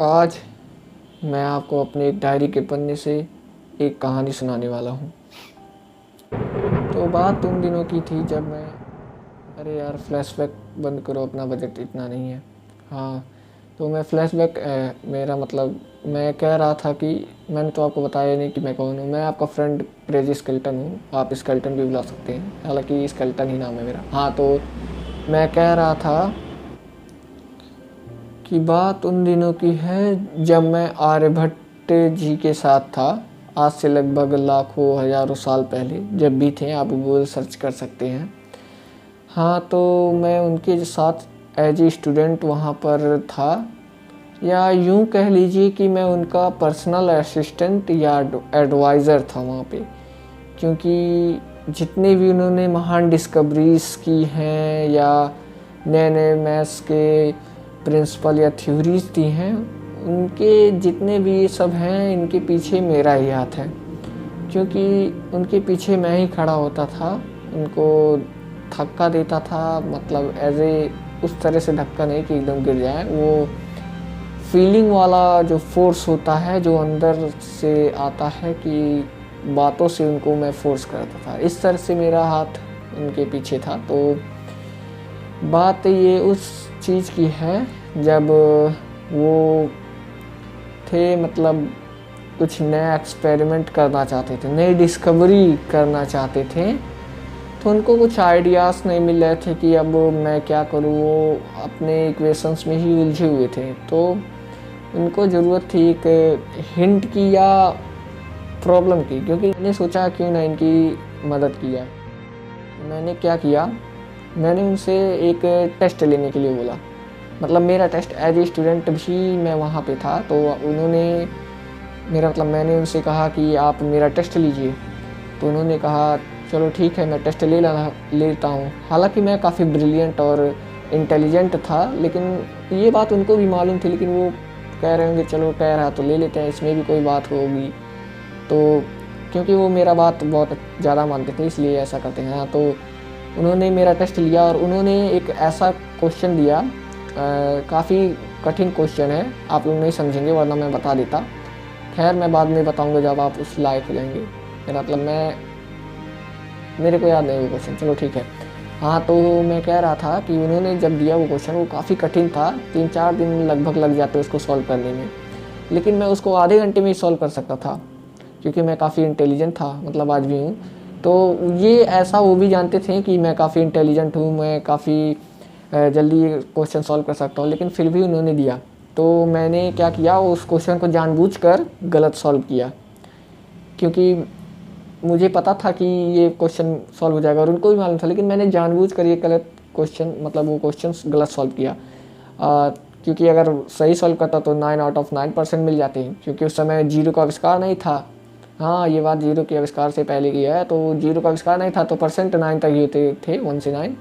आज मैं आपको अपने एक डायरी के पन्ने से एक कहानी सुनाने वाला हूँ। तो बात उन दिनों की थी जब मैं अरे यार फ्लैशबैक बंद करो, अपना बजट इतना नहीं है। हाँ, तो मैं फ्लैशबैक मेरा मतलब मैं कह रहा था कि मैंने तो आपको बताया नहीं कि मैं कौन हूँ। मैं आपका फ्रेंड क्रेजी स्केल्टन हूँ, आप स्केल्टन भी बुला सकते हैं, हालांकि स्केल्टन ही नाम है मेरा। हाँ, तो मैं कह रहा था कि बात उन दिनों की है जब मैं आर्यभट्ट जी के साथ था। आज से लगभग लाखों हज़ारों साल पहले जब भी थे, आप गूगल सर्च कर सकते हैं। हाँ, तो मैं उनके साथ एज ए स्टूडेंट वहाँ पर था, या यूँ कह लीजिए कि मैं उनका पर्सनल असिस्टेंट या एडवाइज़र था वहाँ पे। क्योंकि जितने भी उन्होंने महान डिस्कवरीज़ की हैं या नए नए मैथ्स के प्रिंसिपल या थ्योरीज दी हैं, उनके जितने भी ये सब हैं, इनके पीछे मेरा ही हाथ है। क्योंकि उनके पीछे मैं ही खड़ा होता था, उनको धक्का देता था, मतलब एज ए उस तरह से धक्का नहीं कि एकदम गिर जाए, वो फीलिंग वाला जो फोर्स होता है जो अंदर से आता है कि बातों से उनको मैं फोर्स करता था। इस तरह से मेरा हाथ उनके पीछे था। तो बात ये उस चीज़ की है जब वो थे, मतलब कुछ नया एक्सपेरिमेंट करना चाहते थे, नई डिस्कवरी करना चाहते थे। तो उनको कुछ आइडियाज़ नहीं मिल रहे थे कि अब मैं क्या करूँ। वो अपने इक्वेशंस में ही उलझे हुए थे। तो उनको ज़रूरत थी एक हिंट की या प्रॉब्लम की, क्योंकि मैंने सोचा क्यों ना इनकी मदद की जाए। मैंने क्या किया, मैंने उनसे एक टेस्ट लेने के लिए बोला। मतलब मेरा टेस्ट एज ए स्टूडेंट भी मैं वहाँ पे था, तो उन्होंने मेरा मतलब मैंने उनसे कहा कि आप मेरा टेस्ट लीजिए। तो उन्होंने कहा चलो ठीक है, मैं टेस्ट लेता हूँ। हालांकि मैं काफ़ी ब्रिलियंट और इंटेलिजेंट था, लेकिन ये बात उनको भी मालूम थी। लेकिन वो कह रहे होंगे चलो कह रहा तो ले लेते हैं, इसमें भी कोई बात होगी। तो क्योंकि वो मेरा बात बहुत ज़्यादा मानते थे, इसलिए ऐसा करते हैं। हाँ, तो उन्होंने मेरा टेस्ट लिया और उन्होंने एक ऐसा क्वेश्चन दिया, काफ़ी कठिन क्वेश्चन है, आप लोग नहीं समझेंगे वरना मैं बता देता। खैर, मैं बाद में बताऊंगा जब आप उस लायक हो जाएंगे। मेरा मतलब मेरे को याद नहीं वो क्वेश्चन, चलो ठीक है। हाँ, तो मैं कह रहा था कि उन्होंने जब दिया वो क्वेश्चन, वो काफ़ी कठिन था, 3-4 दिन लगभग लग जाते उसको सॉल्व करने में। लेकिन मैं उसको आधे घंटे में ही सॉल्व कर सकता था, क्योंकि मैं काफ़ी इंटेलिजेंट था, मतलब आज भी हूँ। तो ये ऐसा वो भी जानते थे कि मैं काफ़ी इंटेलिजेंट हूँ, मैं काफ़ी जल्दी क्वेश्चन सॉल्व कर सकता हूँ, लेकिन फिर भी उन्होंने दिया। तो मैंने क्या किया, उस क्वेश्चन को जानबूझकर गलत सॉल्व किया, क्योंकि मुझे पता था कि ये क्वेश्चन सॉल्व हो जाएगा और उनको भी मालूम था। लेकिन मैंने जानबूझकर ये गलत क्वेश्चन, मतलब वो क्वेश्चन गलत सॉल्व किया। क्योंकि अगर सही सॉल्व करता तो 9 आउट ऑफ 9% मिल जाते हैं, क्योंकि उस समय जीरो का आविष्कार नहीं था। हाँ, ये बात जीरो के आविष्कार से पहले की है, तो जीरो का आविष्कार नहीं था, तो परसेंट 9 तक ही होते थे, 1 से 9।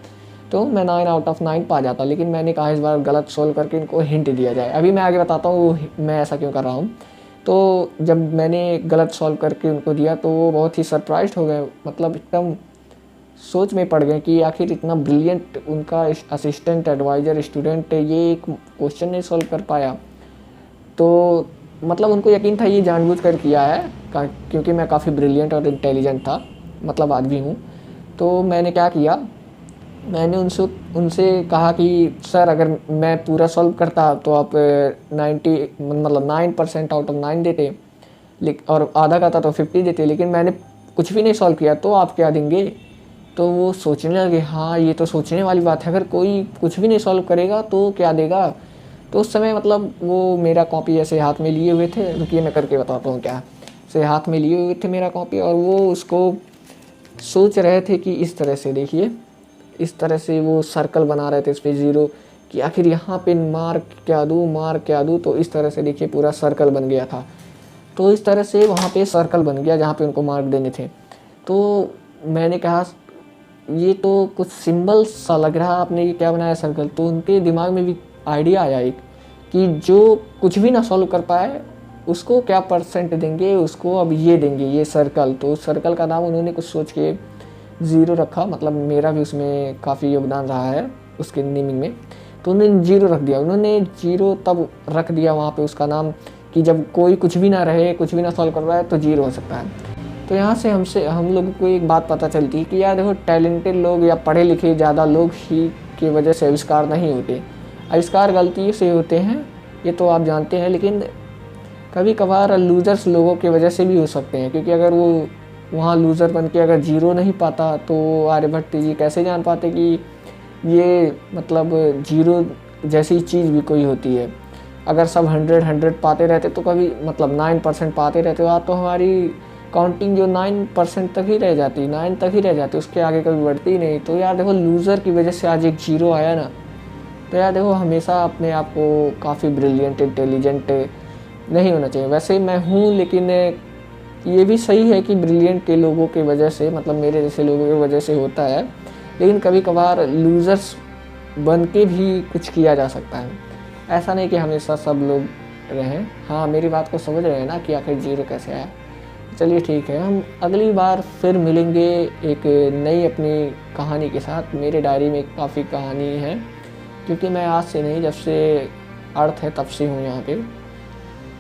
तो मैं 9 आउट ऑफ 9 पा जाता। लेकिन मैंने कहा इस बार गलत सोल्व करके इनको हिंट दिया जाए। अभी मैं आगे बताता हूँ मैं ऐसा क्यों कर रहा हूँ। तो जब मैंने गलत सॉल्व करके उनको दिया तो वो बहुत ही सरप्राइज हो गए, मतलब एकदम सोच में पड़ गए कि आखिर इतना ब्रिलियंट उनका असिस्टेंट एडवाइज़र स्टूडेंट ये एक क्वेश्चन नहीं सॉल्व कर पाया। तो मतलब उनको यकीन था ये जानबूझ कर किया है, क्योंकि मैं काफ़ी ब्रिलियंट और इंटेलिजेंट था, मतलब आज भी हूँ। तो मैंने क्या किया, मैंने उनसे कहा कि सर अगर मैं पूरा सॉल्व करता तो आप 9% आउट ऑफ 9 देते, और आधा करता तो 50 देते। लेकिन मैंने कुछ भी नहीं सॉल्व किया, तो आप क्या देंगे। तो वो सोचने लगे, हाँ ये तो सोचने वाली बात है, अगर कोई कुछ भी नहीं सॉल्व करेगा तो क्या देगा। तो उस समय मतलब वो मेरा कॉपी ऐसे हाथ में लिए हुए थे, रुकिए मैं करके बताता हूँ क्या। से हाथ में लिए हुए थे मेरा कॉपी, और वो उसको सोच रहे थे कि इस तरह से, देखिए इस तरह से वो सर्कल बना रहे थे इस पर ज़ीरो, कि आखिर यहाँ पे मार्क क्या दूँ। तो इस तरह से देखिए पूरा सर्कल बन गया था। तो इस तरह से वहाँ पे सर्कल बन गया जहाँ पे उनको मार्क देने थे। तो मैंने कहा ये तो कुछ सिंबल सा लग रहा है, आपने ये क्या बनाया सर्कल। तो उनके दिमाग में भी आइडिया आया एक, कि जो कुछ भी ना सॉल्व कर पाए उसको क्या परसेंट देंगे, उसको अब ये देंगे, ये सर्कल। तो उस सर्कल का नाम उन्होंने कुछ सोच के ज़ीरो रखा, मतलब मेरा भी उसमें काफ़ी योगदान रहा है उसके नेमिंग में। तो उन्होंने जीरो रख दिया। उन्होंने जीरो तब रख दिया वहाँ पे उसका नाम कि जब कोई कुछ भी ना रहे, कुछ भी ना सॉल्व कर रहा है तो जीरो हो सकता है। तो यहाँ से हम लोगों को एक बात पता चलती है कि यार देखो, टैलेंटेड लोग या पढ़े लिखे ज़्यादा लोग ही की वजह से आविष्कार नहीं होते। आविष्कार गलती से होते हैं, ये तो आप जानते हैं, लेकिन कभी कभार लूज़र्स लोगों की वजह से भी हो सकते हैं। क्योंकि अगर वो वहाँ लूज़र बन के अगर जीरो नहीं पाता तो आर्यभट्ट जी कैसे जान पाते कि ये मतलब जीरो जैसी चीज़ भी कोई होती है। अगर सब 100 पाते रहते तो कभी मतलब 9% पाते रहते तो हमारी काउंटिंग जो 9% तक ही रह जाती, 9 तक ही रह जाती, उसके आगे कभी बढ़ती ही नहीं। तो यार देखो, लूज़र की वजह से आज एक जीरो आया ना, तो यार देखो हमेशा अपने आप को काफ़ी ब्रिलियंट, इंटेलिजेंट नहीं होना चाहिए। वैसे मैं हूँ, लेकिन ये भी सही है कि ब्रिलियंट के लोगों की वजह से, मतलब मेरे जैसे लोगों की वजह से होता है, लेकिन कभी कभार लूज़र्स बन के भी कुछ किया जा सकता है। ऐसा नहीं कि हमेशा सब लोग रहें। हाँ, मेरी बात को समझ रहे हैं ना कि आखिर जीरो कैसे आया। चलिए ठीक है, हम अगली बार फिर मिलेंगे एक नई अपनी कहानी के साथ। मेरे डायरी में काफ़ी कहानी है, क्योंकि मैं आज से नहीं, जब से अर्थ है तब से हूँ यहाँ पे।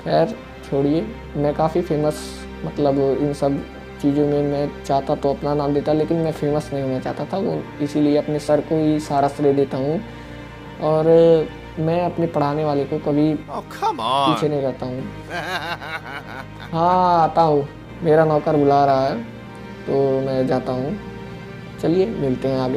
खैर छोड़िए, मैं काफ़ी फेमस, मतलब इन सब चीज़ों में मैं चाहता तो अपना नाम देता, लेकिन मैं फेमस नहीं होना चाहता था, वो इसीलिए अपने सर को ही सारा श्रेय देता हूँ। और मैं अपने पढ़ाने वाले को कभी पीछे नहीं रहता हूँ। हाँ, आता हूँ, मेरा नौकर बुला रहा है तो मैं जाता हूँ। चलिए मिलते हैं आगे।